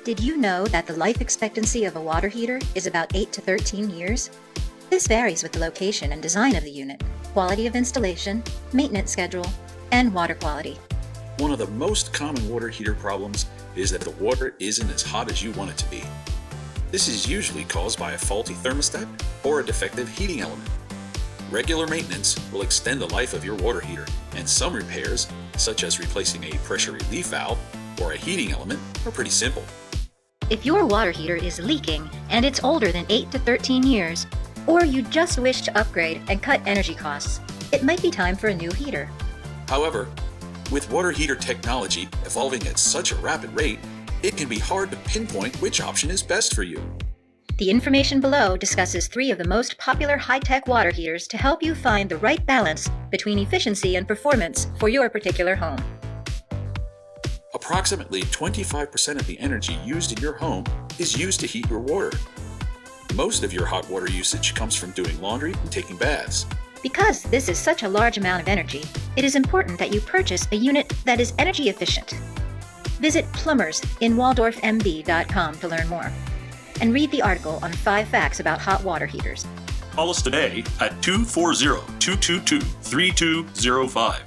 Did you know that the life expectancy of a water heater is about 8 to 13 years? This varies with the location and design of the unit, quality of installation, maintenance schedule, and water quality. One of the most common water heater problems is that the water isn't as hot as you want it to be. This is usually caused by a faulty thermostat or a defective heating element. Regular maintenance will extend the life of your water heater, and some repairs, such as replacing a pressure relief valve or a heating element, are pretty simple. If your water heater is leaking and it's older than 8 to 13 years, or you just wish to upgrade and cut energy costs, it might be time for a new heater. However, with water heater technology evolving at such a rapid rate, it can be hard to pinpoint which option is best for you. The information below discusses 3 of the most popular high-tech water heaters to help you find the right balance between efficiency and performance for your particular home. Approximately 25% of the energy used in your home is used to heat your water. Most of your hot water usage comes from doing laundry and taking baths. Because this is such a large amount of energy, it is important that you purchase a unit that is energy efficient. Visit plumbersinwaldorfmd.com to learn more, and read the article on 5 facts about hot water heaters. Call us today at 240-222-3205.